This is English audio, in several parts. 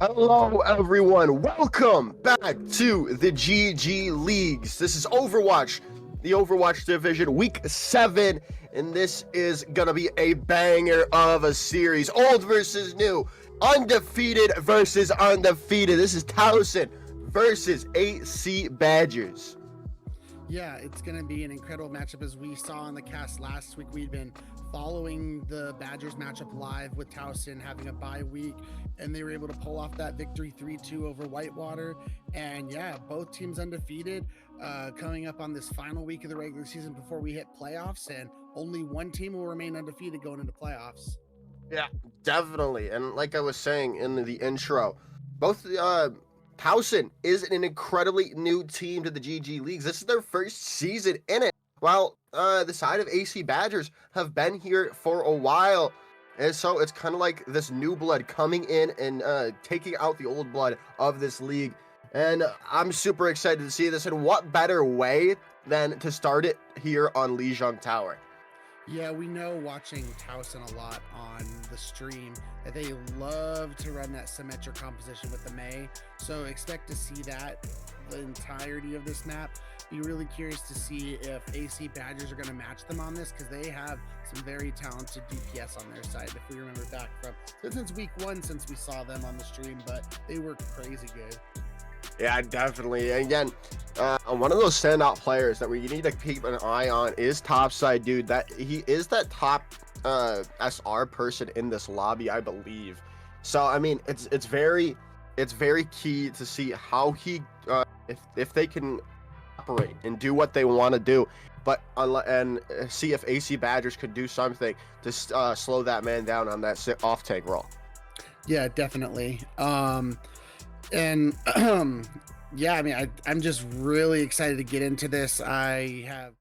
Hello, everyone. Welcome back to the GG Leagues. This is Overwatch, the Overwatch Division, Week 7, and this is going to be a banger of a series. Old versus new, undefeated versus undefeated. This is Towson versus AC Badgers. Yeah, it's going to be an incredible matchup. As we saw on the cast last week, we'd been following the Badgers matchup live with Towson having a bye week, and they were able to pull off that victory 3-2 over Whitewater. And yeah, both teams undefeated, coming up on this final week of the regular season before we hit playoffs, and only one team will remain undefeated going into playoffs. Yeah, definitely. And like I was saying in the intro, both Towson is an incredibly new team to the GG Leagues. This is their first season in it, while the side of AC Badgers have been here for a while. And so it's kind of like this new blood coming in and taking out the old blood of this league. And I'm super excited to see this. And what better way than to start it here on Lijiang Tower? Yeah, we know watching Towson a lot on the stream that they love to run that symmetric composition with the Mei. So expect to see that the entirety of this map. Be really curious to see if AC Badgers are going to match them on this, because they have some very talented DPS on their side. If we remember back from since week 1, since we saw them on the stream, but they were crazy good. Yeah, definitely. Again, one of those standout players that we need to keep an eye on is Topside Dude. That he is that top SR person in this lobby, I believe. So I mean, it's very key to see how he if they can operate and do what they want to do, but and see if AC Badgers could do something to slow that man down on that off tank roll. Yeah, definitely. And yeah, I mean, I'm just really excited to get into this. I have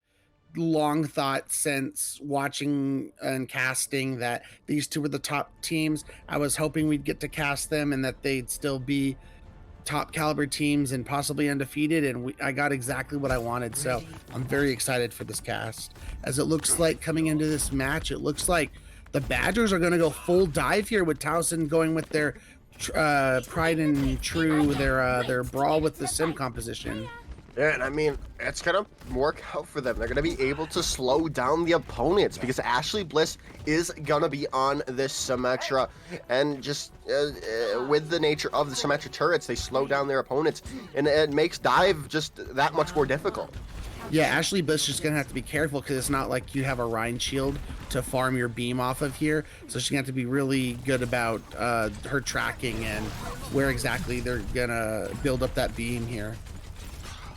long thought since watching and casting that these two were the top teams. I was hoping we'd get to cast them and that they'd still be top caliber teams and possibly undefeated, and I got exactly what I wanted. So I'm very excited for this cast. As it looks like coming into this match, it looks like the Badgers are going to go full dive here, with Towson going with their pride and true, their brawl with the sim composition. Yeah, and I mean, it's gonna work out for them. They're gonna be able to slow down the opponents because Ashley Bliss is gonna be on this Symmetra, and just with the nature of the Symmetra turrets, they slow down their opponents, and it makes dive just that much more difficult. Yeah, Ashley Bliss is going to have to be careful, because it's not like you have a Rhine shield to farm your beam off of here. So she's going to have to be really good about her tracking and where exactly they're going to build up that beam here.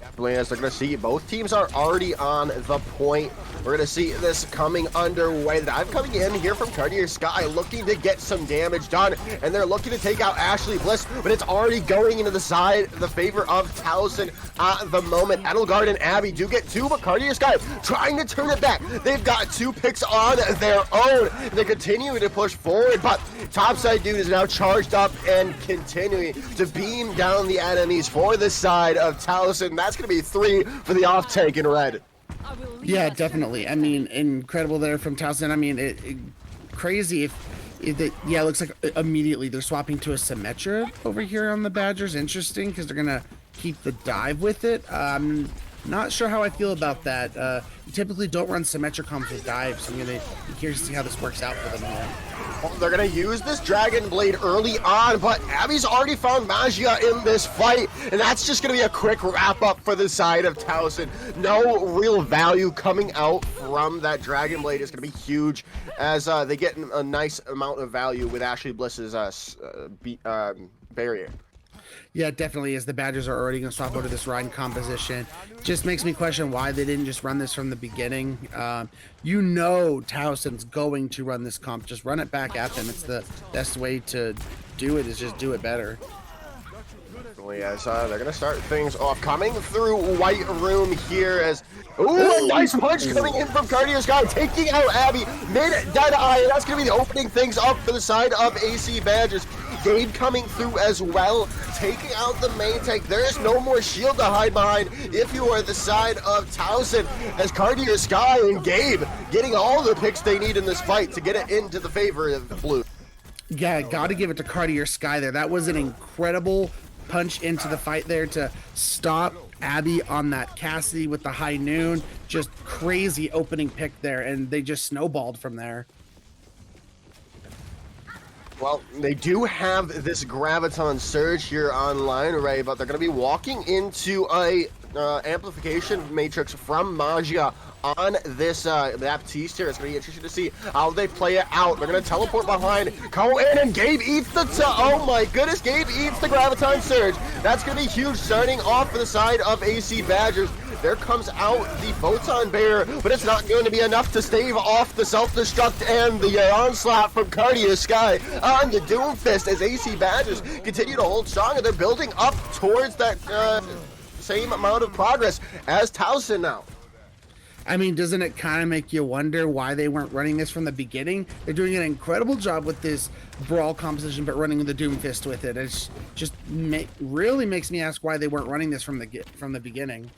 Definitely, as they're going to see, both teams are already on the point. We're going to see this coming underway. The dive coming in here from Cartier Sky, looking to get some damage done, and they're looking to take out Ashley Bliss, but it's already going into the side, the favor of Towson at the moment. Edelgard and Abby do get 2, but Cartier Sky trying to turn it back. They've got 2 picks on their own. They continue to push forward, but Topside Dude is now charged up and continuing to beam down the enemies for the side of Towson. That's going to be 3 for the off tank in red. Yeah, definitely. I mean, incredible there from Towson. I mean, crazy yeah, it looks like immediately they're swapping to a Symmetra over here on the Badgers. Interesting, because they're gonna keep the dive with it. Not sure how I feel about that. You typically don't run Symmetra comps with dives, so I'm gonna be curious to see how this works out for them here. Well, they're going to use this Dragon Blade early on, but Abby's already found Magia in this fight, and that's just going to be a quick wrap-up for the side of Towson. No real value coming out from that Dragon Blade is going to be huge, as they get a nice amount of value with Ashley Bliss's barrier. Yeah, it definitely is. The Badgers are already going to swap over to this Rhine composition. Just makes me question why they didn't just run this from the beginning. You know Towson's going to run this comp. Just run it back at them. It's the best way to do it, is just do it better. As they're going to start things off. Coming through White Room here as... Ooh, nice punch coming in from Cartier Sky, taking out Abby mid-Deadeye, and that's going to be the opening things up for the side of AC Badgers. Gabe coming through as well, taking out the main tank. There is no more shield to hide behind if you are the side of Towson, as Cartier Sky and Gabe getting all the picks they need in this fight to get it into the favor of the blue. Yeah, got to give it to Cartier Sky there. That was an incredible punch into the fight there to stop Abby on that Cassidy with the high noon. Just crazy opening pick there, and they just snowballed from there. Well, they do have this Graviton Surge here online, right? But they're going to be walking into a amplification matrix from Magia on this Baptiste here. It's going to be interesting to see how they play it out. They're going to teleport behind, go in, and Gabe eats the oh my goodness, Gabe eats the Graviton Surge. That's going to be huge, starting off for the side of AC Badgers. There comes out the Photon Bear, but it's not going to be enough to stave off the self-destruct and the onslaught from Cartier Sky on the Doomfist as AC Badgers continue to hold strong, and they're building up towards that same amount of progress as Towson now. I mean, doesn't it kind of make you wonder why they weren't running this from the beginning? They're doing an incredible job with this brawl composition, but running the Doomfist with it. It's just really makes me ask why they weren't running this from the beginning.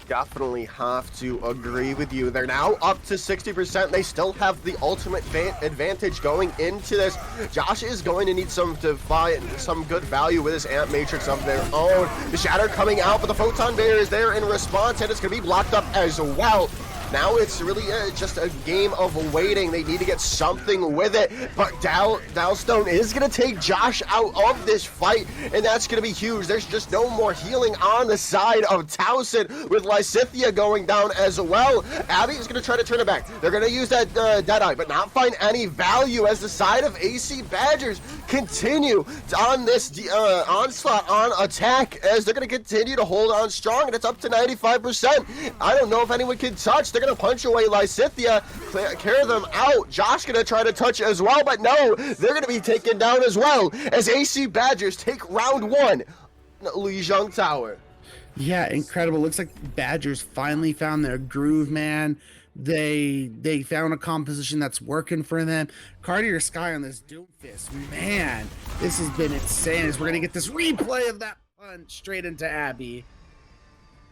Definitely have to agree with you. They're now up to 60%. They still have the ultimate advantage going into this. Josh is going to need to find some good value with his amp matrix of their own. The shatter coming out, but the Photon Bear is there in response, and it's going to be blocked up as well. Now it's really just a game of waiting. They need to get something with it, but Dowstone is going to take Josh out of this fight, and that's going to be huge. There's just no more healing on the side of Towson with Lysithia going down as well. Abby is going to try to turn it back. They're going to use that Deadeye, but not find any value as the side of AC Badgers continue on this onslaught on attack, as they're going to continue to hold on strong, and it's up to 95%. I don't know if anyone can touch. They're going to punch away Lysithia, carry them out. Josh going to try to touch as well, but no, they're going to be taken down as well as AC Badgers take round one. Lijiang Tower. Yeah, incredible. Looks like Badgers finally found their groove, man. They found a composition that's working for them. Cartier Sky on this Doomfist. Man, this has been insane. As we're going to get this replay of that punch straight into Abby.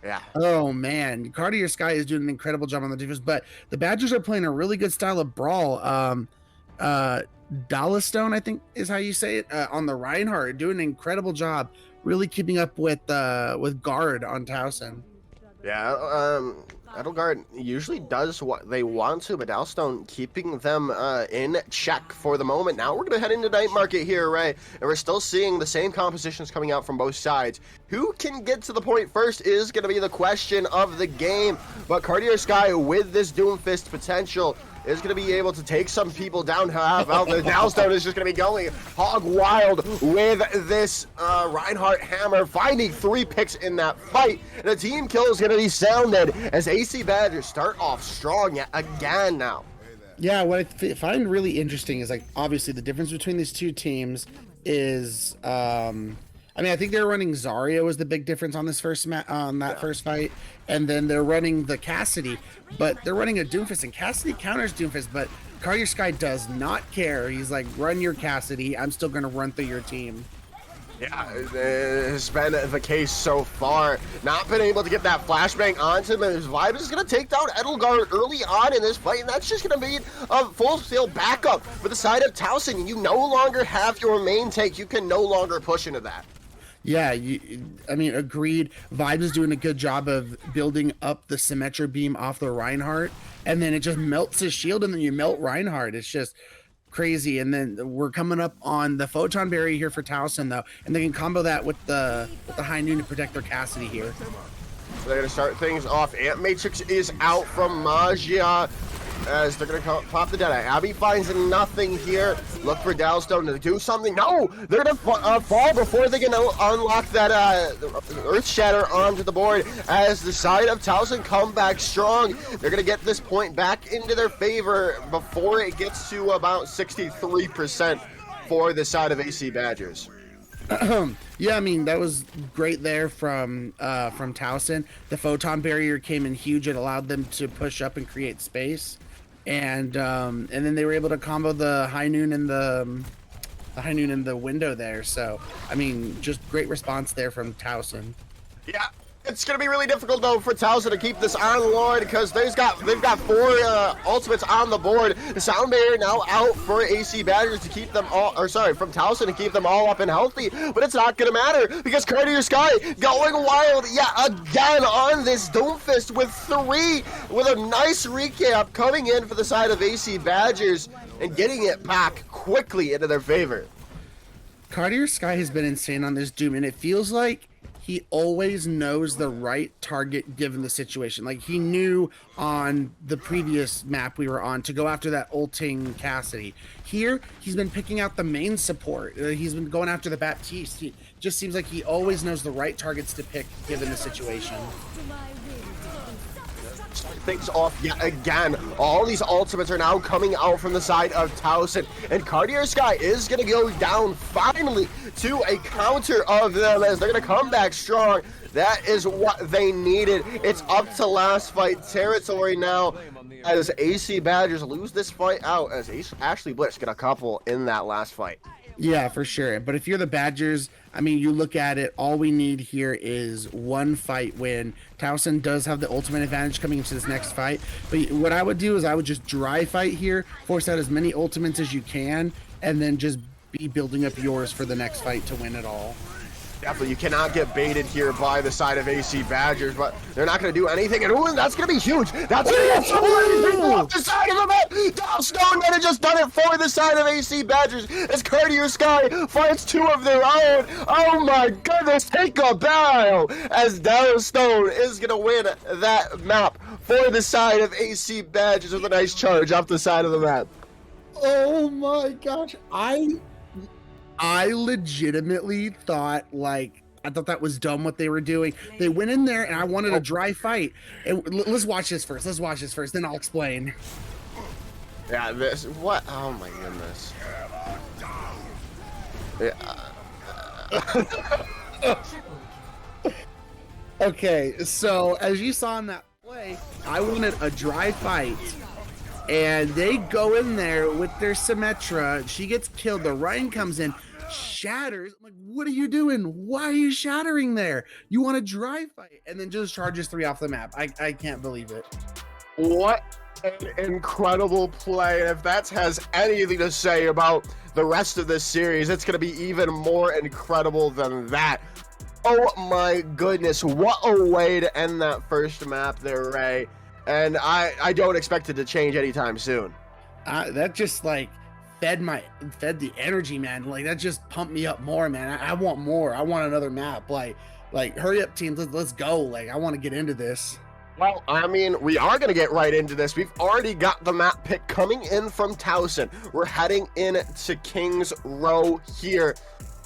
Yeah. Oh man, Cartier Sky is doing an incredible job on the defense, but the Badgers are playing a really good style of brawl. Dalastone, I think is how you say it, on the Reinhardt, doing an incredible job, really keeping up with guard on Towson. Yeah, Edelgard usually does what they want to, but Dalstone keeping them in check for the moment. Now we're going to head into Night Market here, right? And we're still seeing the same compositions coming out from both sides. Who can get to the point first is going to be the question of the game. But Cartier Sky, with this Doomfist potential, is going to be able to take some people down. Well, the Dalstone is just going to be going hog wild with this Reinhardt hammer, finding 3 picks in that fight. And the team kill is going to be sounded as AC Badgers start off strong yet again now. Yeah, what I find really interesting is, like, obviously the difference between these two teams is, I mean, I think they're running Zarya was the big difference on this first first fight, and then they're running the Cassidy, but they're running a Doomfist, and Cassidy counters Doomfist, but Cartier Sky does not care. He's like, run your Cassidy, I'm still gonna run through your team. Yeah, it's been the case so far. Not been able to get that flashbang onto him, and his Vibe is going to take down Edelgard early on in this fight, and that's just going to be a full-scale backup for the side of Towson. You no longer have your main take. You can no longer push into that. Yeah, I mean, agreed. Vibes is doing a good job of building up the Symmetra beam off the Reinhardt, and then it just melts his shield, and then you melt Reinhardt. It's just crazy. And then we're coming up on the Photon Barrier here for Towson, though, and they can combo that with the High Noon to protect their Cassidy here. So they're going to start things off. Amp Matrix is out from Magia, as they're going to pop the Deadeye. Abby finds nothing here. Look for Dalstone to do something. No! They're going to fall before they can unlock that Earth Shatter onto the board, as the side of Towson come back strong. They're going to get this point back into their favor before it gets to about 63% for the side of AC Badgers. Yeah, I mean, that was great there from Towson. The Photon Barrier came in huge. It allowed them to push up and create space. And then they were able to combo the High Noon and the window there. So, I mean, just great response there from Towson. Yeah, It's gonna be really difficult though for Towson to keep this on Lord because they've got 4 ultimates on the board. The Sound Barrier now out for AC Badgers to keep them all, or sorry, from Towson to keep them all up and healthy. But it's not gonna matter because Courtier Sky going wild, yeah, again on this Doomfist with 3, with a nice recap coming in for the side of AC Badgers and getting it back quickly into their favor. Cartier Sky has been insane on this Doom, and it feels like he always knows the right target given the situation. Like he knew on the previous map we were on to go after that ulting Cassidy. Here, he's been picking out the main support. He's been going after the Baptiste. He just seems like he always knows the right targets to pick given the situation. Things off yet again. All these ultimates are now coming out from the side of Towson, and Cartier Sky is going to go down finally to a counter of them as they're going to come back strong. That is what they needed. It's up to last fight territory now as AC Badgers lose this fight out as Ashley Blitz get a couple in that last fight. Yeah, for sure. But if you're the Badgers, I mean, you look at it, all we need here is one fight win. Towson does have the ultimate advantage coming into this next fight. But what I would do is I would just dry fight here, force out as many ultimates as you can, and then just be building up yours for the next fight to win it all. Definitely, you cannot get baited here by the side of AC Badgers, but they're not going to do anything. And ooh, that's going to be huge. That's going to get so many people off the side of the map. Towson might have just done it for the side of AC Badgers as Cartier Sky fights 2 of their own. Oh my goodness, take a bow as Towson is going to win that map for the side of AC Badgers with a nice charge off the side of the map. Oh my gosh, I legitimately thought, like, I thought that was dumb what they were doing. They went in there and I wanted a dry fight. And let's watch this first. Then I'll explain. Yeah, what? Oh my goodness. Yeah. Okay, so as you saw in that play, I wanted a dry fight. And they go in there with their Symmetra. She gets killed. The Ryan comes in, shatters. I'm like, what are you doing? Why are you shattering there? You want a dry fight? And then just charges 3 off the map. I can't believe it. What an incredible play. And if that has anything to say about the rest of this series, it's going to be even more incredible than that. Oh my goodness. What a way to end that first map there, Ray. And I don't expect it to change anytime soon. That just like fed the energy, man. Like that just pumped me up more, man. I want more. I want another map. Like hurry up, teams. Let's go. Like I want to get into this. Well, I mean, we are going to get right into this. We've already got the map pick coming in from Towson. We're heading in to Kings Row here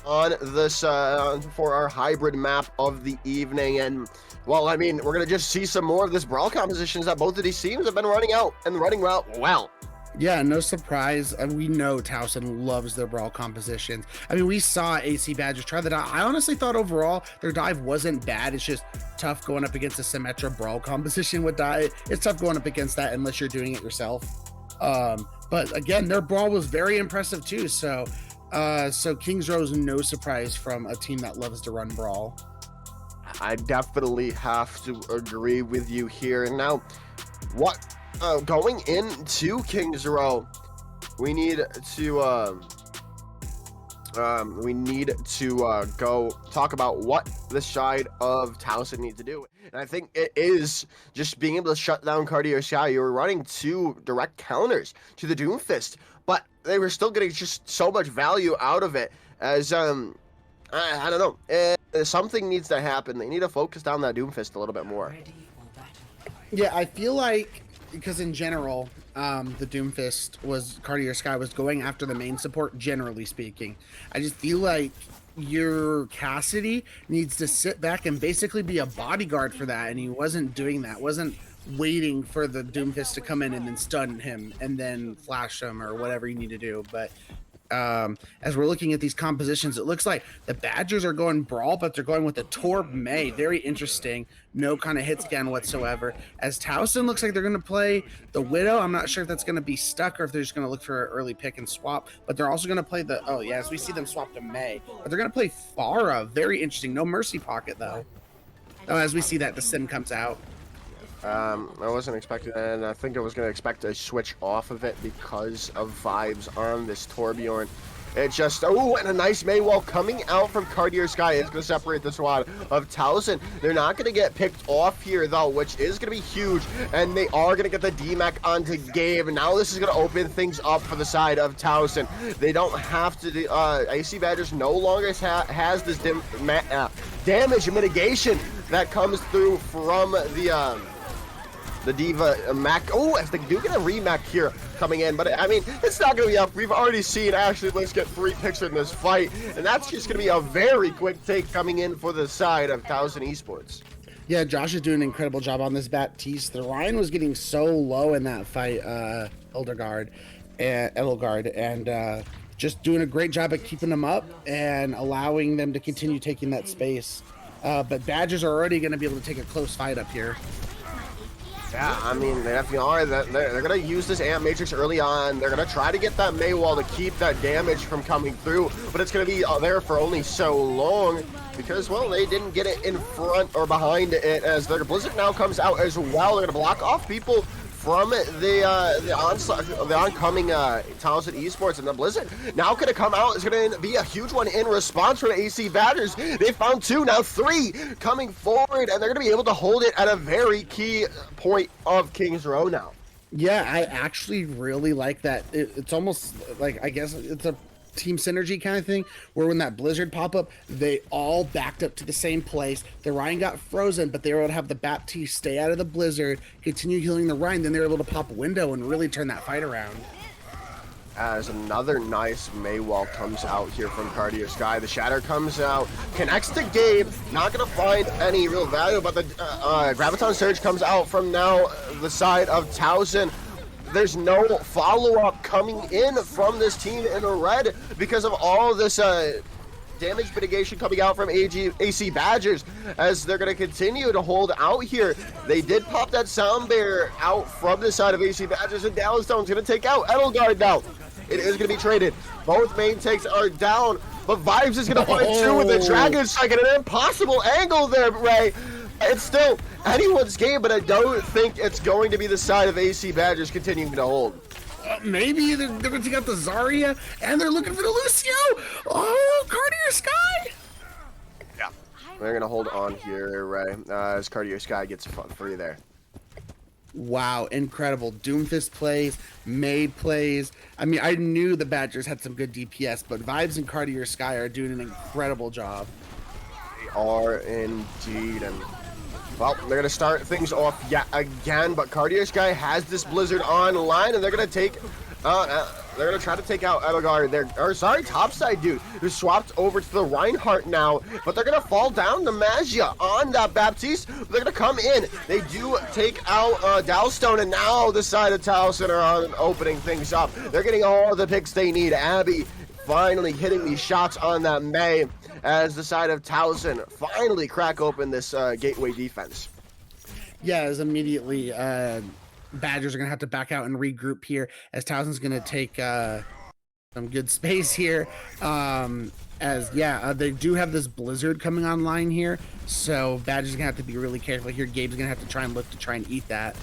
on this for our hybrid map of the evening. And well, I mean, we're going to just see some more of this brawl compositions that both of these teams have been running out and running well. Yeah, no surprise. We know Towson loves their brawl compositions. I mean, we saw AC Badgers try that out. I honestly thought overall their dive wasn't bad. It's just tough going up against a Symmetra brawl composition with dive. It's tough going up against that unless you're doing it yourself. But again, their brawl was very impressive too. So Kings Row is no surprise from a team that loves to run brawl. I definitely have to agree with you here. And now, going into Kings Row, we need to go talk about what the side of Towson needs to do. And I think it is just being able to shut down Cartier Sky. You were running 2 direct counters to the Doomfist, but they were still getting just so much value out of it as I don't know. Something needs to happen. They need to focus down that Doomfist a little bit more. Yeah, I feel like because in general, the Doomfist Cartier Sky was going after the main support, generally speaking. I just feel like your Cassidy needs to sit back and basically be a bodyguard for that, and he wasn't doing that. Wasn't waiting for the Doomfist to come in and then stun him and then flash him or whatever you need to do. But as we're looking at these compositions, it looks like the Badgers are going brawl, but they're going with the Torb May. Very interesting. No kind of hit scan whatsoever. As Towson looks like they're going to play the Widow. I'm not sure if that's going to be stuck or if they're just going to look for an early pick and swap, but they're also going to play as we see them swap to May, but they're going to play Pharah. Very interesting. No Mercy Pocket though. Oh, as we see that, the sim comes out. I wasn't expecting that, and I think I was going to expect a switch off of it because of vibes on this Torbjorn. It just, oh, and a nice Maywall coming out from Cartier Sky is going to separate the squad of Towson. They're not going to get picked off here, though, which is going to be huge, and they are going to get the DMAC onto Gabe. Now this is going to open things up for the side of Towson. They don't have to, AC Badgers no longer has this damage mitigation that comes through from the Diva Mac. Oh, if they do get a Remac here coming in, but I mean, it's not going to be up. We've already seen Ashley Bliss get 3 picks in this fight, and that's just going to be a very quick take coming in for the side of Towson Esports. Yeah, Josh is doing an incredible job on this Baptiste. The line was getting so low in that fight, Edelgard, and just doing a great job at keeping them up and allowing them to continue taking that space. But Badgers are already going to be able to take a close fight up here. Yeah, I mean, they definitely are. They're going to use this Amp Matrix early on. They're going to try to get that Maywall to keep that damage from coming through, but it's going to be there for only so long because, well, they didn't get it in front or behind it as their Blizzard now comes out as well. They're going to block off people from the oncoming Towson Esports, and the Blizzard now going to come out. It's going to be a huge one in response from the AC Badgers. They found 2, now 3 coming forward, and they're going to be able to hold it at a very key point of King's Row now. Yeah, I actually really like that. It's almost like, I guess it's a team synergy kind of thing, where when that blizzard pop up, they all backed up to the same place. The Ryan got frozen, but they were able to have the Baptiste stay out of the blizzard, continue healing the Ryan, then they were able to pop a window and really turn that fight around. As another nice Maywall comes out here from Cartier Sky. The Shatter comes out, connects to Gabe, not going to find any real value, but the Graviton Surge comes out from now the side of Towson. There's no follow-up coming in from this team in the red because of all this damage mitigation coming out from AC Badgers, as they're going to continue to hold out here. They did pop that sound barrier out from the side of AC Badgers, and Dallasstone's going to take out Edelgard now. It is going to be traded. Both main takes are down, but Vibes is going to find 2 with the Dragon Strike and an impossible angle there, Ray. It's still anyone's game, but I don't think it's going to be the side of AC Badgers continuing to hold. Maybe they're going to take out the Zarya, and they're looking for the Lucio. Oh, Cartier Sky. Yeah, they're going to hold on here, Ray, as Cartier Sky gets free there. Wow, incredible. Doomfist plays, Maid plays. I mean, I knew the Badgers had some good DPS, but Vibes and Cartier Sky are doing an incredible job. They are indeed, and well, they're going to start things off yet again, but Cartier Sky has this Blizzard online, and they're going to take, they're going to try to take out Edelgard. Topside dude, who swapped over to the Reinhardt now, but they're going to fall down to Magia on that Baptiste. They're going to come in. They do take out Dalstone, and now the side of Towson are on opening things up. They're getting all the picks they need. Abby finally hitting these shots on that May, as the side of Towson finally crack open this gateway defense. Yeah, as immediately Badgers are going to have to back out and regroup here, as Towson's going to take some good space here. They do have this Blizzard coming online here, so Badgers going to have to be really careful here. Gabe's going to have to try and eat that.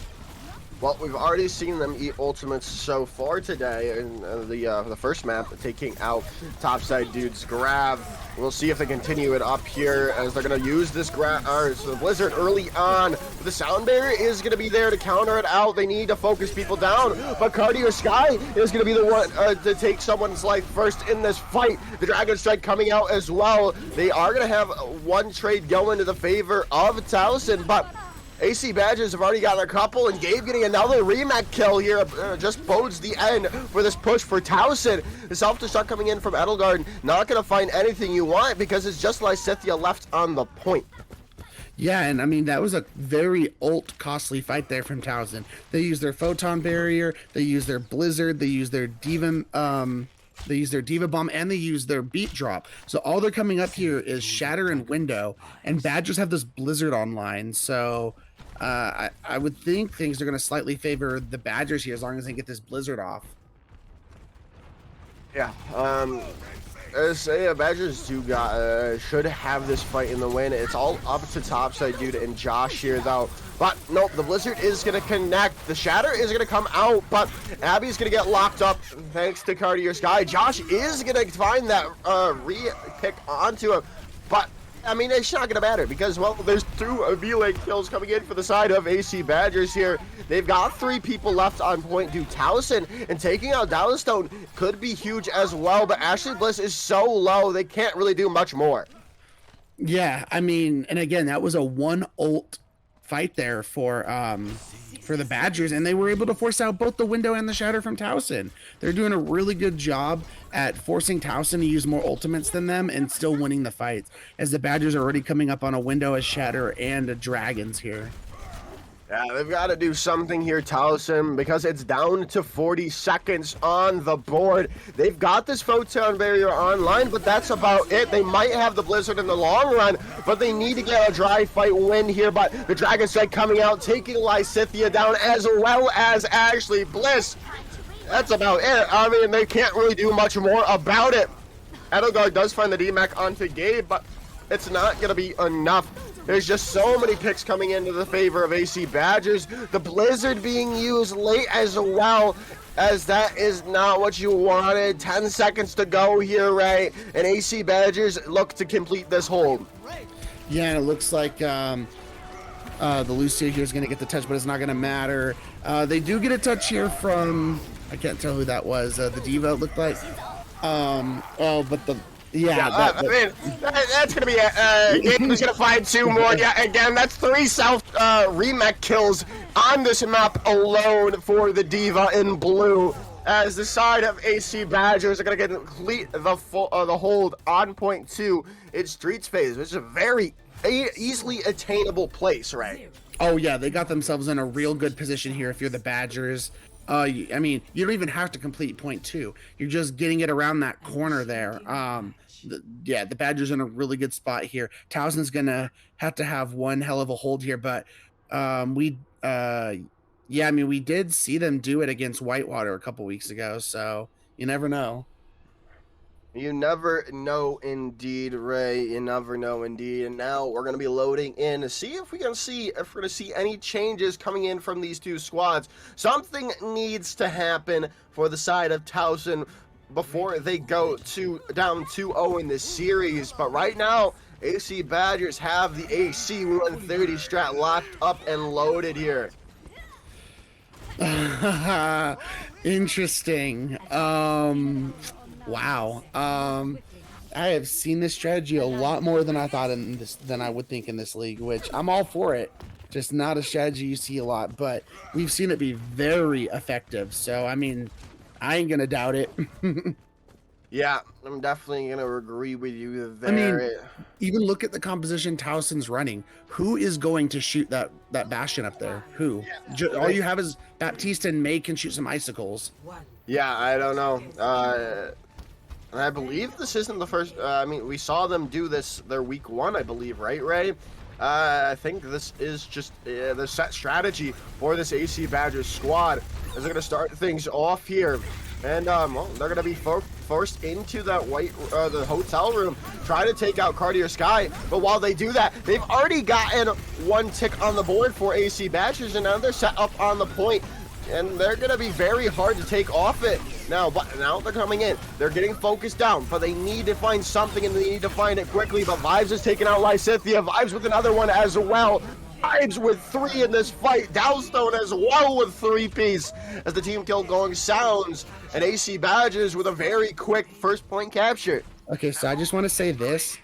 Well, we've already seen them eat ultimates so far today in the first map, taking out Topside dude's grab. We'll see if they continue it up here, as they're going to use this the Blizzard early on. The sound barrier is going to be there to counter it out. They need to focus people down, but Cartier Sky is going to be the one to take someone's life first in this fight. The Dragon Strike coming out as well. They are going to have one trade going to the favor of Towson, but AC Badgers have already gotten a couple, and Gabe getting another Remac kill here just bodes the end for this push for Towson. The self-destruct coming in from Edelgard, not going to find anything you want because it's just Lysithia left on the point. Yeah, and I mean, that was a very costly fight there from Towson. They used their Photon Barrier, they used their Blizzard, they used their Diva Bomb, and they use their Beat Drop. So all they're coming up here is Shatter and Window, and Badgers have this Blizzard online. So I would think things are going to slightly favor the Badgers here as long as they get this Blizzard off. Yeah, say Badgers do should have this fight in the win. It's all up to topside dude and Josh here though. But nope, the Blizzard is gonna connect. The Shatter is gonna come out, but Abby's gonna get locked up thanks to Cartier Sky. Josh is gonna find that re-pick onto him, but I mean, it's not gonna matter because, well, there's 2 V-League kills coming in for the side of AC Badgers here. They've got 3 people left on point. Dude, Towson and taking out Downstone could be huge as well, but Ashley Bliss is so low, they can't really do much more. Yeah, I mean, and again, that was a 1 ult fight there for the Badgers, and they were able to force out both the window and the Shatter from Towson. They're doing a really good job at forcing Towson to use more ultimates than them and still winning the fights, as the Badgers are already coming up on a window, a Shatter, and a Dragons here. Yeah, they've got to do something here, Towson, because it's down to 40 seconds on the board. They've got this photon barrier online, but that's about it. They might have the Blizzard in the long run, but they need to get a dry fight win here. But the Dragon Strike coming out, taking Lysithia down, as well as Ashley Bliss. That's about it. I mean, they can't really do much more about it. Edelgard does find the DMAC onto Gabe, but it's not going to be enough. There's just so many picks coming into the favor of AC Badgers. The Blizzard being used late as well, as that is not what you wanted. 10 seconds to go here, right? And AC Badgers look to complete this hold. Yeah, and it looks like the Lucia here is going to get the touch, but it's not going to matter. They do get a touch here from, I can't tell who that was, the Diva, it looked like. But the... Yeah, I mean, that's going to be a game who's going to find 2 more. Yeah, again, that's 3 self-remech kills on this map alone for the Diva in blue, as the side of AC Badgers are going to complete the hold on point 2. It's Streets phase, which is a very easily attainable place, right? Oh, yeah, they got themselves in a real good position here if you're the Badgers. I mean, you don't even have to complete point 2. You're just getting it around that corner there. The Badgers in a really good spot here. Towson's gonna have to have one hell of a hold here, but we did see them do it against Whitewater a couple weeks ago, so you never know. You never know indeed, Ray. You never know indeed. And now we're going to be loading in to see if we're going to see any changes coming in from these 2 squads. Something needs to happen for the side of Towson before they go down 2-0 in this series. But right now, AC Badgers have the AC 130 strat locked up and loaded here. Interesting. Wow. I have seen this strategy a lot more than I thought than I would think in this league, which I'm all for it. Just not a strategy you see a lot, but we've seen it be very effective. So, I mean, I ain't going to doubt it. Yeah, I'm definitely going to agree with you there. I mean, even look at the composition Towson's running. Who is going to shoot that Bastion up there? Who? All you have is Baptiste and May can shoot some icicles. Yeah, I don't know. I believe this isn't the first. I mean, we saw them do this their week 1, I believe, right, Ray? I think this is just the set strategy for this AC Badgers squad, as they're going to start things off here. And, well, they're going to be forced into that the hotel room, trying to take out Cartier Sky. But while they do that, they've already gotten 1 tick on the board for AC Badgers, and now they're set up on the point. And they're going to be very hard to take off it now, but now they're coming in. They're getting focused down, but they need to find something, and they need to find it quickly. But Vibes is taking out Lysithia. Vibes with another one as well. Vibes with 3 in this fight. Downstone as well with 3-piece, as the team kill going sounds. And AC Badgers with a very quick first point capture. Okay, so I just want to say this.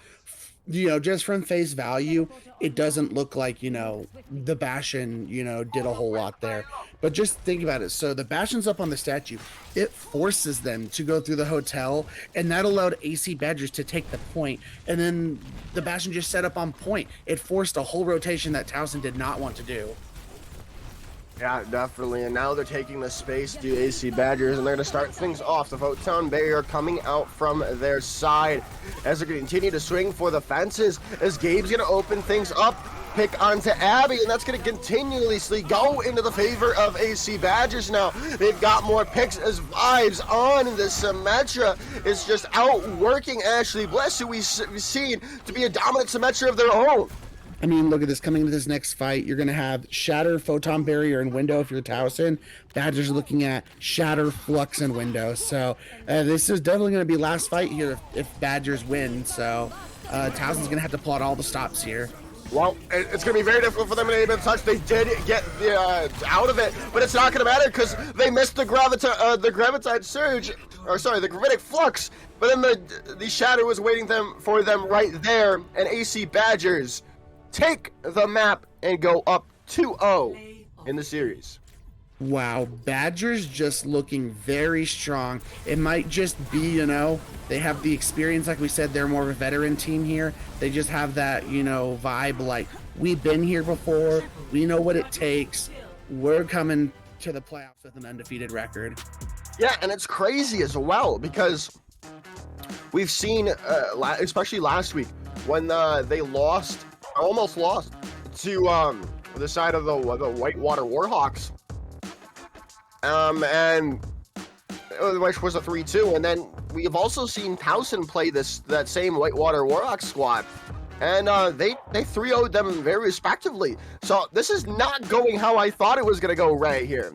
Just from face value, it doesn't look like, the Bastion, did a whole lot there. But just think about it. So the Bastion's up on the statue. It forces them to go through the hotel, and that allowed AC Badgers to take the point. And then the Bastion just set up on point. It forced a whole rotation that Towson did not want to do. Yeah, definitely. And now they're taking the space to AC Badgers, and they're going to start things off. The Photon Barrier coming out from their side as they continue to swing for the fences, as Gabe's going to open things up. pick onto Abby, and that's going to continuously go into the favor of AC Badgers now. They've got more picks as Vibes on the Symmetra is just outworking Ashley Bliss, who we've seen to be a dominant Symmetra of their own. I mean, look at this. Coming into this next fight, you're going to have Shatter, Photon Barrier, and Window if you're Towson. Badgers are looking at Shatter, Flux, and Window. So this is definitely going to be last fight here if Badgers win. So Towson's going to have to pull out all the stops here. Well, it's going to be very difficult for them to be able to touch. They did get out of it, but it's not going to matter because they missed the Gravitite Surge, or sorry, the Gravitic Flux. But then the Shatter was waiting for them right there, and AC Badgers take the map and go up 2-0 in the series. Wow, Badgers just looking very strong. It might just be, they have the experience. Like we said, they're more of a veteran team here. They just have that, vibe like, we've been here before. We know what it takes. We're coming to the playoffs with an undefeated record. Yeah, and it's crazy as well because we've seen, especially last week, when they almost lost to the side of the Whitewater Warhawks. And which was a 3-2, and then we have also seen Towson play that same Whitewater Warhawks squad, and they 3-0'd them very respectively. So this is not going how I thought it was going to go right here.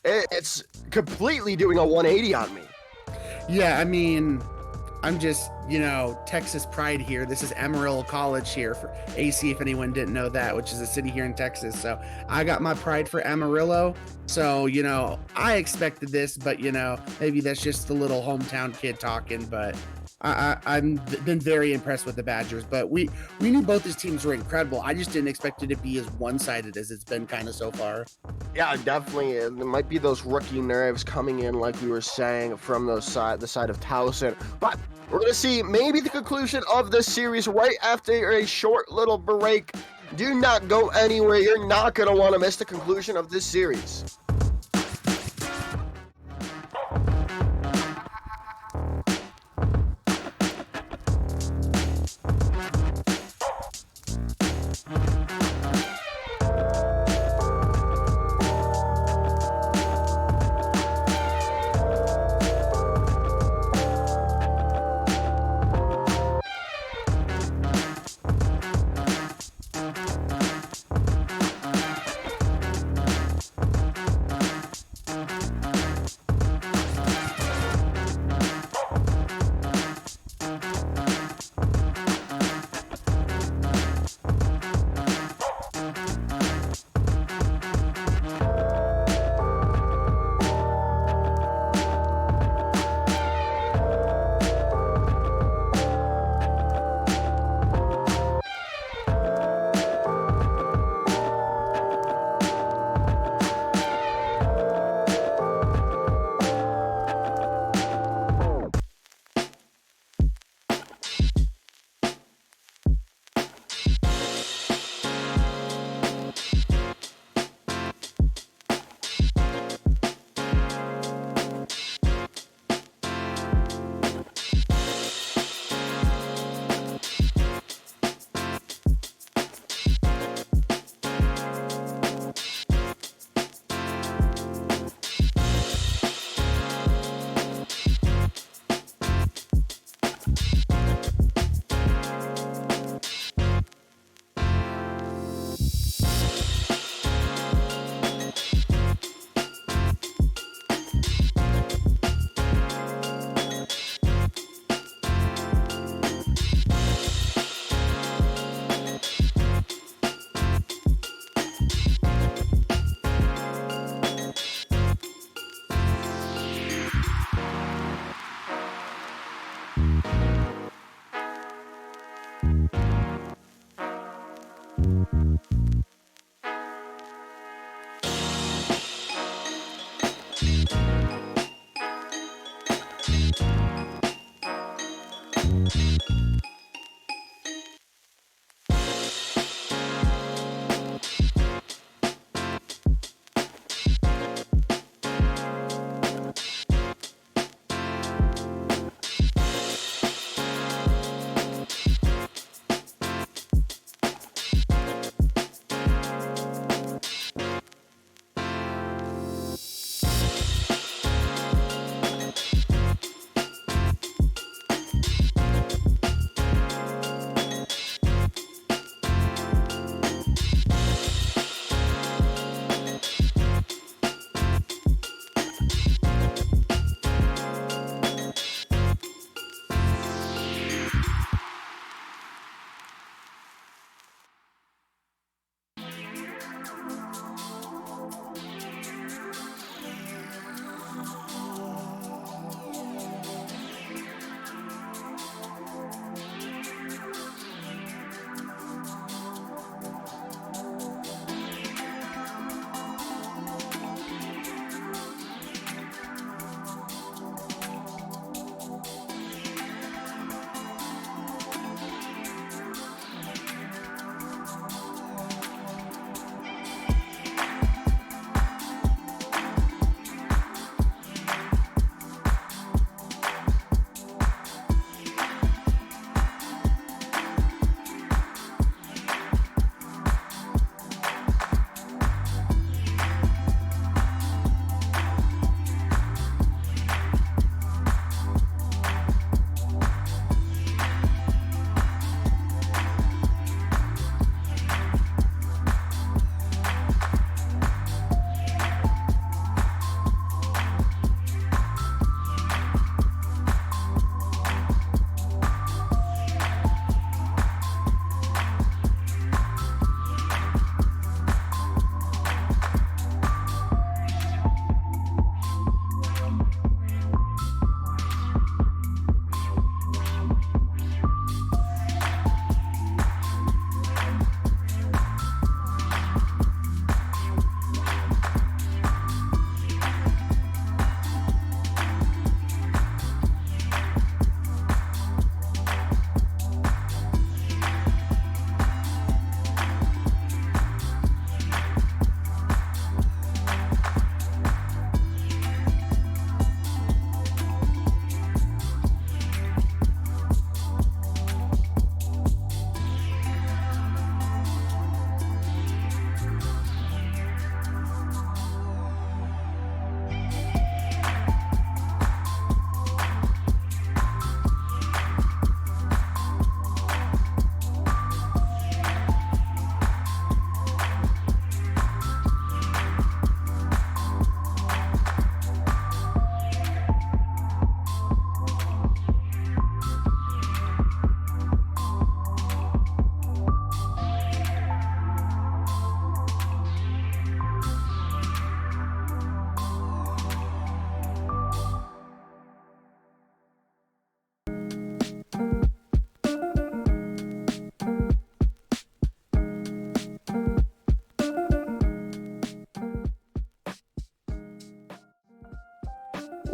It's completely doing a 180 on me. Yeah, I mean, I'm just, Texas pride here. This is Amarillo College here for AC, if anyone didn't know that, which is a city here in Texas. So I got my pride for Amarillo. So, I expected this, but, maybe that's just the little hometown kid talking. But I've been very impressed with the Badgers. But we knew both these teams were incredible. I just didn't expect it to be as one-sided as it's been kind of so far. Yeah, definitely. It might be those rookie nerves coming in, like we were saying, from the side of Towson. But we're going to see maybe the conclusion of this series right after a short little break. Do not go anywhere. You're not going to want to miss the conclusion of this series.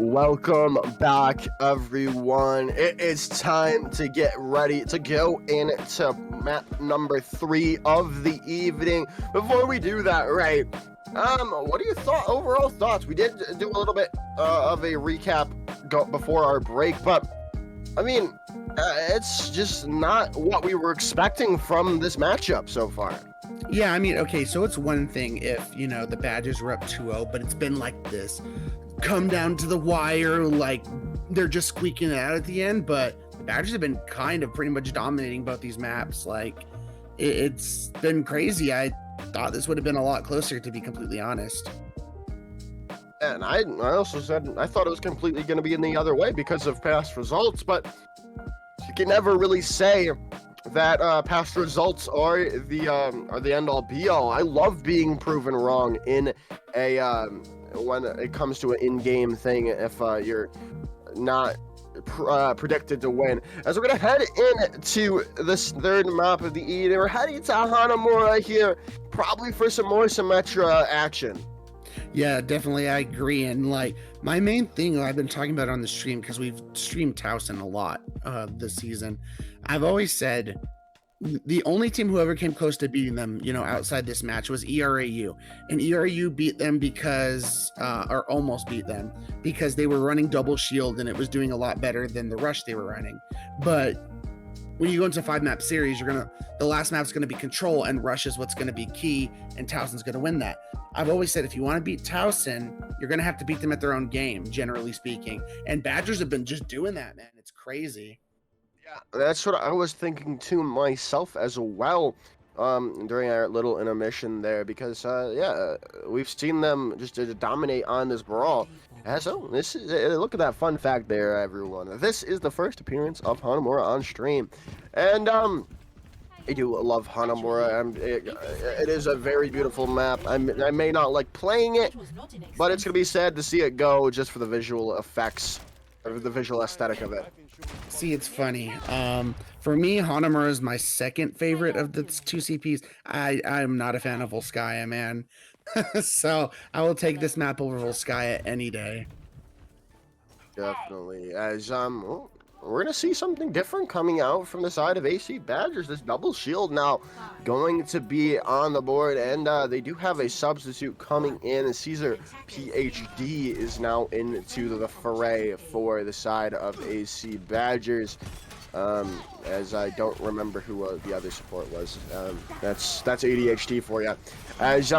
Welcome back, everyone. It is time to get ready to go into map number 3 of the evening. Before we do that, Ray, what are your overall thoughts? We did do a little bit of a recap before our break, but I mean, it's just not what we were expecting from this matchup so far. Yeah, I mean, okay, so it's one thing if, you know, the Badgers were up 2-0, but it's been like this come down to the wire, like they're just squeaking it out at the end. But the Badgers have been kind of pretty much dominating both these maps. Like it's been crazy. I thought this would have been a lot closer, to be completely honest. And I also said I thought it was completely going to be in the other way because of past results, but you can never really say that past results are the end all be all. I love being proven wrong in a when it comes to an in-game thing if you're not predicted to win. As we're gonna head into this third map of the evening, we're heading to Hanamura here, probably for some more Symmetra action. Yeah, definitely, I agree. And like my main thing I've been talking about on the stream, because we've streamed Towson a lot this season, I've always said the only team who ever came close to beating them, you know, outside this match was ERAU. And ERAU beat them because, or almost beat them, because they were running double shield and it was doing a lot better than the rush they were running. But when you go into a 5-map series, the last map's gonna be control, and rush is what's gonna be key, and Towson's gonna win that. I've always said if you want to beat Towson, you're gonna have to beat them at their own game, generally speaking. And Badgers have been just doing that, man. It's crazy. That's what I was thinking to myself as well during our little intermission there, because we've seen them just dominate on this brawl. So this is look at that fun fact there, everyone. This is the first appearance of Hanamura on stream, and I do love Hanamura. It is a very beautiful map. I may not like playing it, but it's gonna be sad to see it go just for the visual effects, or the visual aesthetic of it. See, it's funny. For me, Hanamura is my second favorite of the 2 CPs. I'm not a fan of Volskaya, man. So I will take this map over Volskaya any day. Definitely. As we're gonna see something different coming out from the side of AC Badgers. This double shield now going to be on the board, and they do have a substitute coming in. Caesar PhD is now into the foray for the side of AC Badgers. As I don't remember who the other support was. That's ADHD for you. As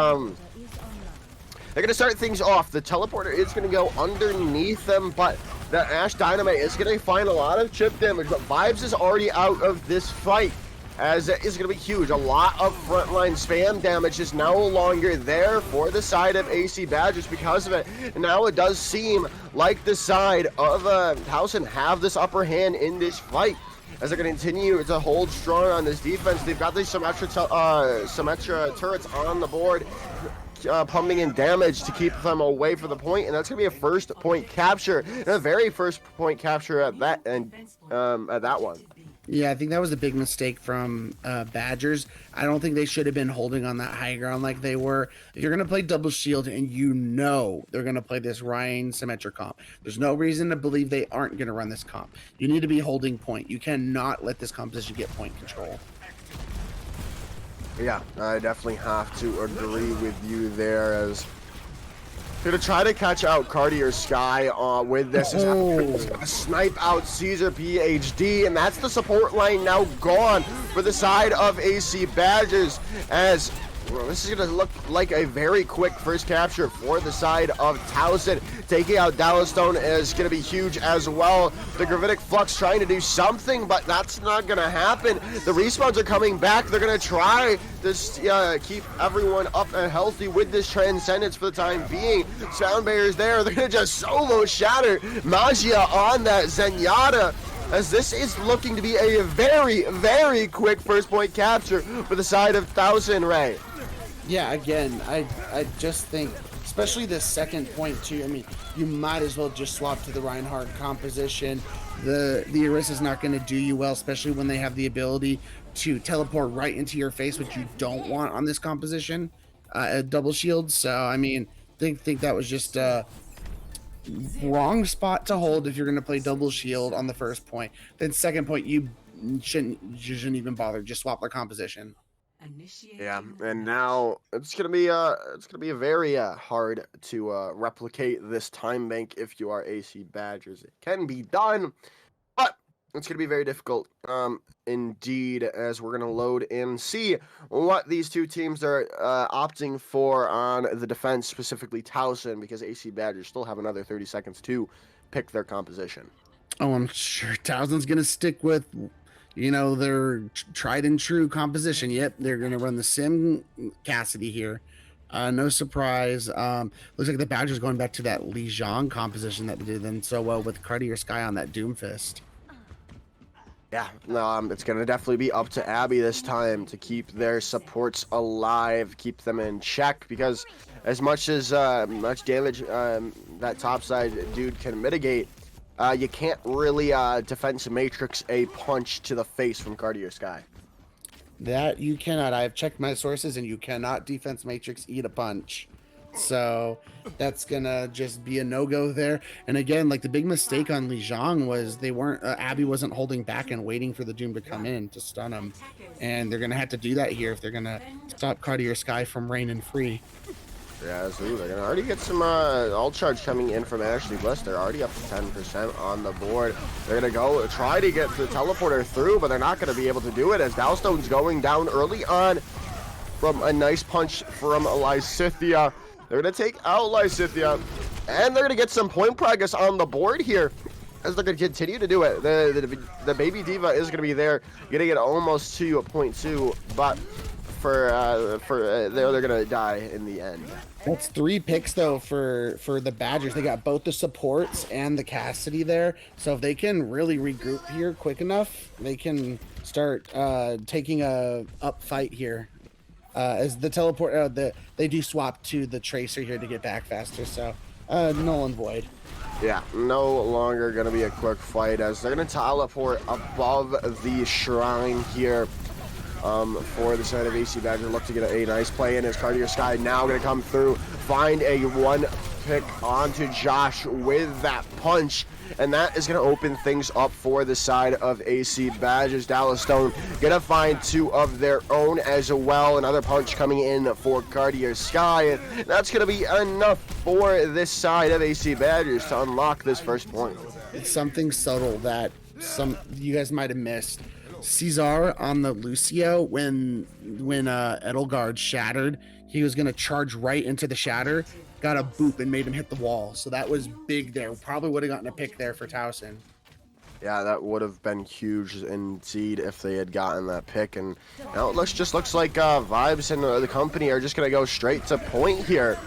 they're going to start things off. The teleporter is going to go underneath them, but the Ash Dynamite is going to find a lot of chip damage. But Vibes is already out of this fight, as it is going to be huge. A lot of frontline spam damage is no longer there for the side of AC Badgers because of it. And now it does seem like the side of Towson have this upper hand in this fight, as they're going to continue to hold strong on this defense. They've got these Symmetra turrets on the board, pumping in damage to keep them away from the point, and that's gonna be a first point capture, and a very first point capture at that, and at that one. Yeah, I think that was a big mistake from Badgers. I don't think they should have been holding on that high ground like they were. If you're gonna play double shield, and you know they're gonna play this Ryan Symmetra comp, there's no reason to believe they aren't gonna run this comp. You need to be holding point. You cannot let this composition get point control. Yeah, I definitely have to agree with you there, as gonna try to catch out Cartier Sky with this. He's gonna snipe out Caesar PhD, and that's the support line now gone for the side of AC Badgers, as well, this is going to look like a very quick first capture for the side of Towson. Taking out Dallas-Stone is going to be huge as well. The Gravitic Flux trying to do something, but that's not going to happen. The respawns are coming back. They're going to try to keep everyone up and healthy with this Transcendence for the time being. Sound Barrier's there. They're going to just solo shatter Magia on that Zenyatta, as this is looking to be a very, very quick first point capture for the side of Towson, Ray. Yeah, again, I just think, especially the second point too, I mean, you might as well just swap to the Reinhardt composition. The Orisa's not going to do you well, especially when they have the ability to teleport right into your face, which you don't want on this composition, a double shield. So, I mean, think that was just wrong spot to hold if you're going to play double shield on the first point. Then second point, you shouldn't even bother. Just swap their composition. Yeah, and now it's gonna be very hard to replicate this time bank if you are AC Badgers. It can be done, but it's gonna be very difficult. Indeed, as we're gonna load and see what these two teams are opting for on the defense, specifically Towson, because AC Badgers still have another 30 seconds to pick their composition. Oh, I'm sure Towson's going to stick with, their tried and true composition. Yep, they're going to run the Sim Cassidy here. No surprise. Looks like the Badgers going back to that Li Zhang composition that they did then so well with Cartier Sky on that Doomfist. Yeah, it's going to definitely be up to Abby this time to keep their supports alive, keep them in check, because as much damage that topside dude can mitigate, you can't really defense matrix a punch to the face from Cartier Sky. That you cannot. I've checked my sources, and you cannot defense matrix eat a punch. So that's gonna just be a no-go there. And again, like the big mistake on Li Zhang was they weren't Abby wasn't holding back and waiting for the Doom to come in to stun him, and they're gonna have to do that here if they're gonna stop Cartier Sky from reigning free. Yeah, so they're gonna already get some ult charge coming in from Ashley Bliss. They're already up to 10% on the board. They're gonna go try to get the teleporter through, but they're not gonna be able to do it as Dowstone's going down early on from a nice punch from Lysithia. They're going to take out Lysithia, and they're going to get some point progress on the board here as they're going to continue to do it. The baby diva is going to be there, getting it almost to a 0.2, but they're going to die in the end. That's 3 picks, though, for the Badgers. They got both the supports and the Cassidy there, so if they can really regroup here quick enough, they can start taking a up fight here. As the teleport, they do swap to the Tracer here to get back faster, so null and void. Yeah, no longer going to be a quick fight as they're going to teleport above the shrine here for the side of AC Badger. Look to get a nice play in as Cartier Sky now going to come through, find a 1 pick onto Josh with that punch. And that is going to open things up for the side of AC Badgers. Dallas Stone going to find 2 of their own as well. Another punch coming in for Cartier Sky. And that's going to be enough for this side of AC Badgers to unlock this first point. It's something subtle that you guys might have missed. Caesar on the Lucio, when Edelgard shattered, he was going to charge right into the shatter, got a boop and made him hit the wall. So that was big there. Probably would have gotten a pick there for Towson. Yeah, that would have been huge indeed if they had gotten that pick. And now it looks like Vibes and the company are just going to go straight to point here,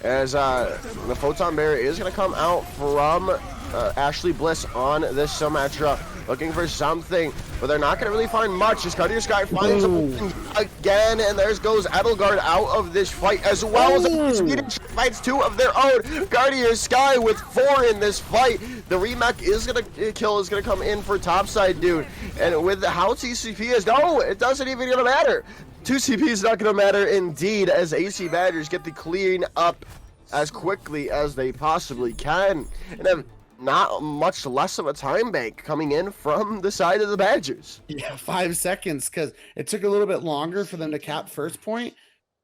as the Photon Bear is going to come out from Ashley Bliss on this Symmetra, looking for something, but they're not going to really find much as Cartier Sky finds something again, and there goes Edelgard out of this fight, as well as Swedish fights 2 of their own. Cartier Sky with 4 in this fight. The remake is going to come in for topside dude, and with how TCP is, no, it doesn't even going to matter. 2 CP is not going to matter indeed, as AC Badgers get the clean up as quickly as they possibly can, and have not much less of a time bank coming in from the side of the Badgers. Yeah, 5 seconds, because it took a little bit longer for them to cap first point,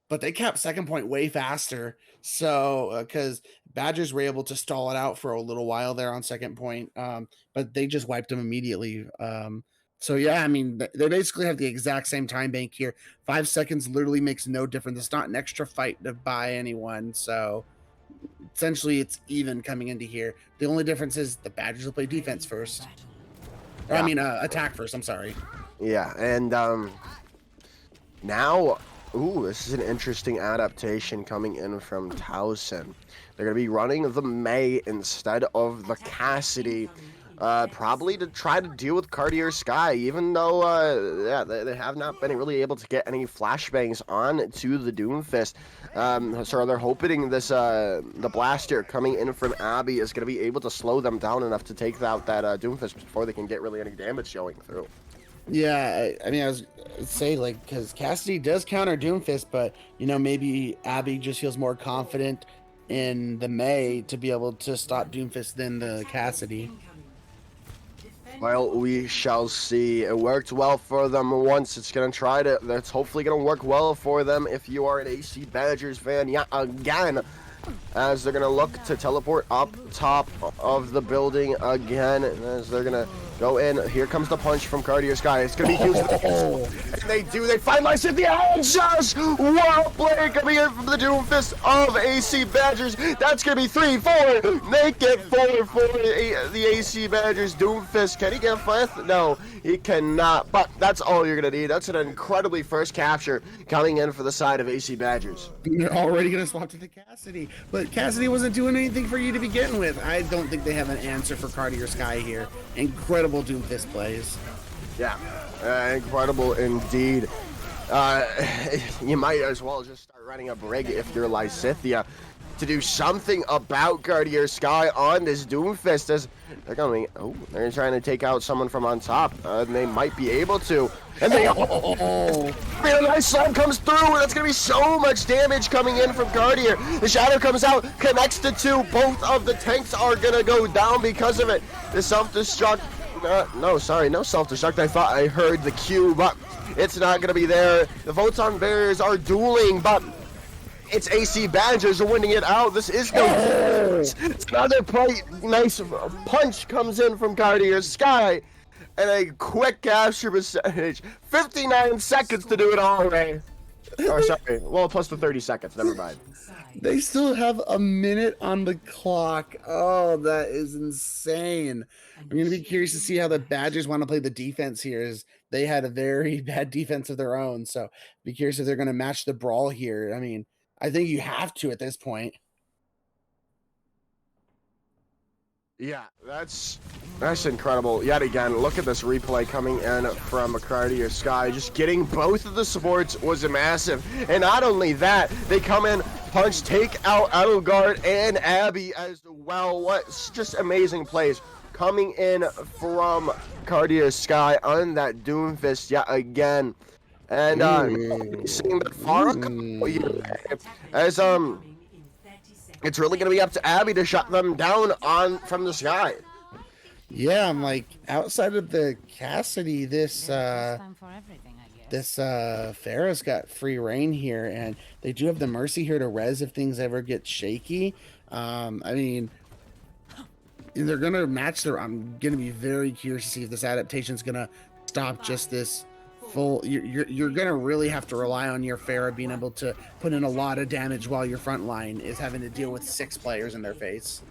but they capped second point way faster. So, because Badgers were able to stall it out for a little while there on second point, but they just wiped them immediately. So, yeah, I mean, they basically have the exact same time bank here. 5 seconds literally makes no difference. It's not an extra fight to buy anyone, so essentially it's even coming into here. The only difference is the Badgers will play defense first. Yeah. I mean, attack first, I'm sorry. Yeah, and now, this is an interesting adaptation coming in from Towson. They're going to be running the May instead of the Cassidy, probably to try to deal with Cartier Sky, even though they have not been really able to get any flashbangs on to the Doomfist. So they're hoping this the blaster coming in from Abby is going to be able to slow them down enough to take out that Doomfist before they can get really any damage showing through. Yeah, I mean, I was say, like, because Cassidy does counter Doomfist, but maybe Abby just feels more confident in the May to be able to stop Doomfist than the Cassidy. Well, we shall see. It worked well for them once. It's going to try to... That's hopefully going to work well for them if you are an AC Badgers fan. Yeah, again, as they're going to look to teleport up top of the building again. As they're going to go in. Here comes the punch from Cartier Sky. It's going to be huge. And they do. They finalize it. The Josh! Wow, play coming in from the Doomfist of AC Badgers. That's going to be 3-4. Make it 4 for the AC Badgers. Doomfist, can he get 5th? No, he cannot. But that's all you're going to need. That's an incredibly first capture coming in for the side of AC Badgers. You're already going to swap to the Cassidy. But Cassidy wasn't doing anything for you to begin with. I don't think they have an answer for Cartier Sky here. Incredible Doomfist plays. Yeah, incredible indeed. You might as well just start running a brig if you're Lysithia to do something about Cartier Sky on this Doomfist, as they're going, oh, they're trying to take out someone from on top, and they might be able to. And they, a nice slam comes through, and that's going to be so much damage coming in from Cartier. The Shadow comes out, connects to 2. Both of the tanks are going to go down because of it. The self-destruct, no self-destruct. I thought I heard the Q, but it's not going to be there. The Photon Barriers are dueling, but it's AC Badgers are winning it out. This is no. It's another nice punch comes in from Cartier Sky, and a quick capture percentage. 59 seconds to do it all, Ray. Or sorry, well, plus the 30 seconds. Never mind. They still have a minute on the clock. Oh, that is insane. I'm going to be curious to see how the Badgers want to play the defense here, as they had a very bad defense of their own. So be curious if they're going to match the brawl here. I mean, I think you have to at this point. Yeah, that's incredible. Yet again, look at this replay coming in from Cartier Sky. Just getting both of the supports was massive. And not only that, they come in, punch, take out Edelgard and Abby as well. What's just amazing plays coming in from Cartier Sky on that Doomfist yet again. And seeing that far as it's really gonna be up to Abby to shut them down from the sky. Yeah, I'm like, outside of the Cassidy, this Farah's got free reign here, and they do have the Mercy here to res if things ever get shaky. I mean, they're gonna match their. I'm gonna be very curious to see if this adaptation is gonna stop just this full. You're gonna really have to rely on your Farah being able to put in a lot of damage while your front line is having to deal with 6 players in their face.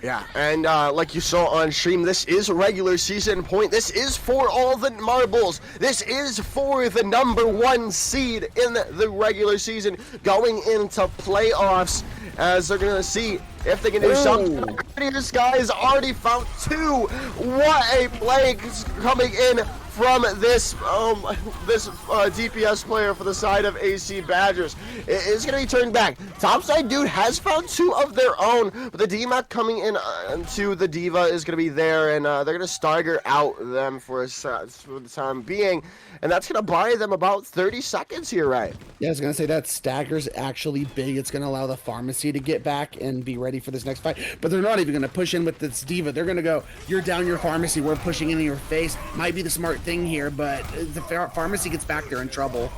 Yeah, and like you saw on stream, this is a regular season point. This is for all the marbles. This is for the #1 seed in the regular season going into playoffs, as they're gonna see if they can do something. This guy has already found 2. What a play coming in from this DPS player for the side of AC Badgers. It is going to be turned back. Topside dude has found 2 of their own, but the DMAC coming in to the Diva is going to be there, and they're going to stagger out them for the time being, and that's going to buy them about 30 seconds here, right? Yeah, I was going to say that stagger's actually big. It's going to allow the pharmacy to get back and be ready for this next fight, but they're not even going to push in with this Diva. They're going to go, you're down your pharmacy, we're pushing in your face. Might be the smart thing here, but the pharmacy gets back, they're in trouble.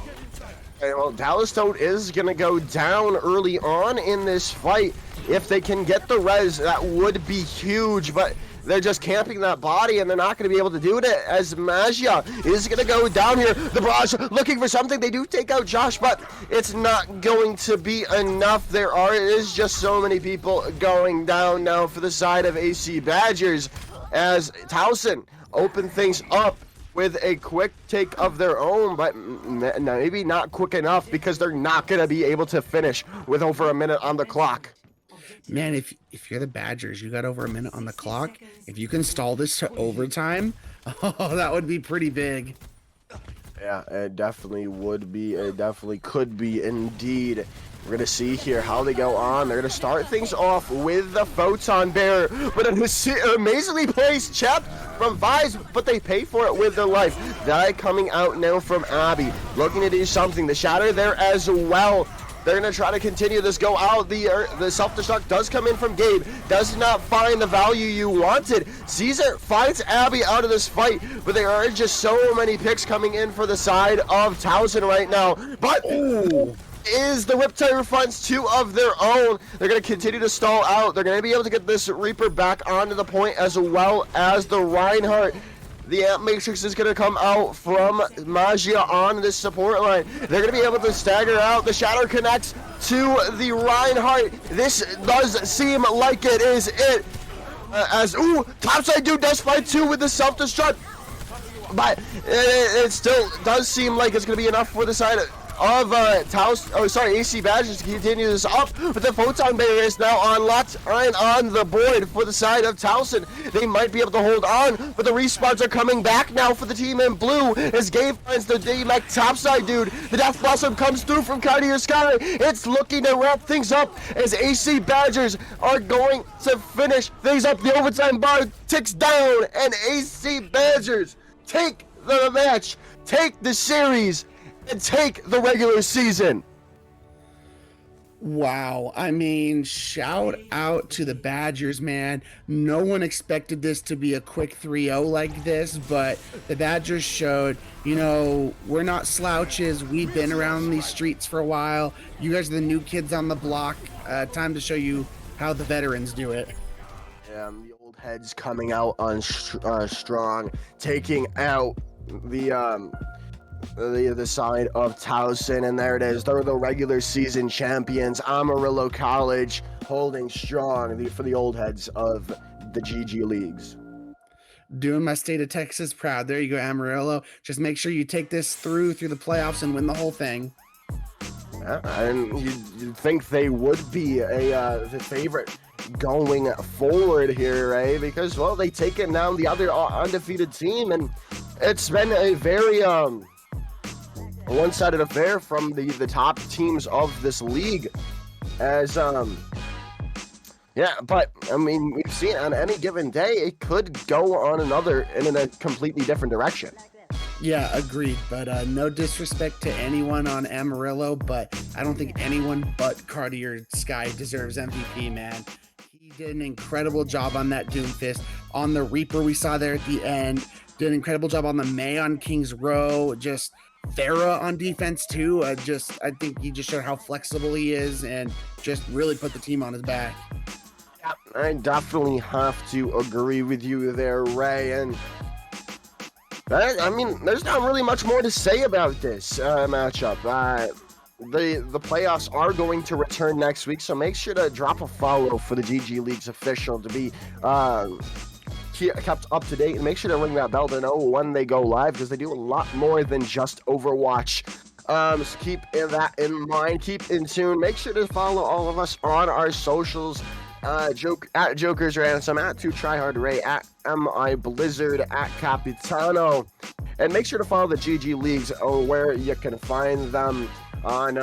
Okay, well, Dallas Toad is going to go down early on in this fight. If they can get the res, that would be huge, but they're just camping that body, and they're not going to be able to do it, as Magia is going to go down here. The Barrage looking for something. They do take out Josh, but it's not going to be enough. There is just so many people going down now for the side of AC Badgers, as Towson open things up with a quick take of their own, but maybe not quick enough, because they're not going to be able to finish with over a minute on the clock. Man, if you're the Badgers, you got over a minute on the clock. If you can stall this to overtime, oh, that would be pretty big. Yeah, it definitely would be. It definitely could be indeed. We're going to see here how they go on. They're going to start things off with the Photon Bear, but an amazingly placed chap from Vise, but they pay for it with their life. Die coming out now from Abby, looking to do something. The Shatter there as well. They're going to try to continue this go out. The self-destruct does come in from Gabe. Does not find the value you wanted. Caesar finds Abby out of this fight, but there are just so many picks coming in for the side of Towson right now. But is the Riptide funds 2 of their own. They're going to continue to stall out. They're going to be able to get this Reaper back onto the point, as well as the Reinhardt. The Amp Matrix is going to come out from Magia on this support line. They're going to be able to stagger out. The Shatter connects to the Reinhardt. This does seem like it is it. Topside dude does fight 2 with the self-destruct. But it still does seem like it's going to be enough for the side of AC Badgers to continue this up, but the Photon Barrier is now unlocked and on the board for the side of Towson. They might be able to hold on, but the respawns are coming back now for the team in blue as Gabe finds the D-Mech Topside dude. The Death Blossom comes through from Cartier Sky. It's looking to wrap things up as AC Badgers are going to finish things up. The overtime bar ticks down, and AC Badgers take the match, take the series, and take the regular season. Wow. I mean, shout out to the Badgers, man. No one expected this to be a quick 3-0 like this, but the Badgers showed, we're not slouches. We've been around these streets for a while. You guys are the new kids on the block. Time to show you how the veterans do it. The old heads coming out on strong, taking out the side of Towson, and there it is. They're the regular season champions. Amarillo College holding strong for the old heads of the GG Leagues. Doing my state of Texas proud. There you go, Amarillo. Just make sure you take this through the playoffs and win the whole thing. Yeah, and you'd think they would be the favorite going forward here, right? Because, well, they taken down the other undefeated team, and it's been a very one-sided affair from the top teams of this league. But I mean, we've seen on any given day it could go on in a completely different direction. Yeah, agreed. But no disrespect to anyone on Amarillo, but I don't think anyone but Cartier Sky deserves MVP, man. He did an incredible job on that Doomfist. On the Reaper we saw there at the end, did an incredible job on the May on King's Row. Just Thera on defense too. I think he just showed how flexible he is and just really put the team on his back. Yeah, I definitely have to agree with you there, Ray. And I mean, there's not really much more to say about this matchup. The playoffs are going to return next week, so make sure to drop a follow for the GG Leagues official to be kept up to date, and make sure to ring that bell to know when they go live, because they do a lot more than just Overwatch. So keep that in mind. Keep in tune. Make sure to follow all of us on our socials. At Joker's Ransom, at 2TryHardRay, at MI Blizzard, at Capitano, and make sure to follow the GG Leagues where you can find them on.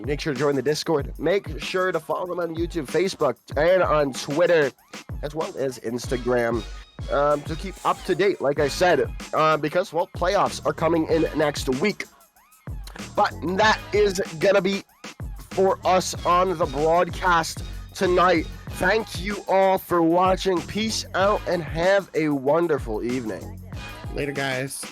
Make sure to join the Discord. Make sure to follow them on YouTube, Facebook, and on Twitter, as well as Instagram, to keep up to date. Like I said, because playoffs are coming in next week. But that is gonna be for us on the broadcast tonight. Thank you all for watching. Peace out and have a wonderful evening. Later, guys.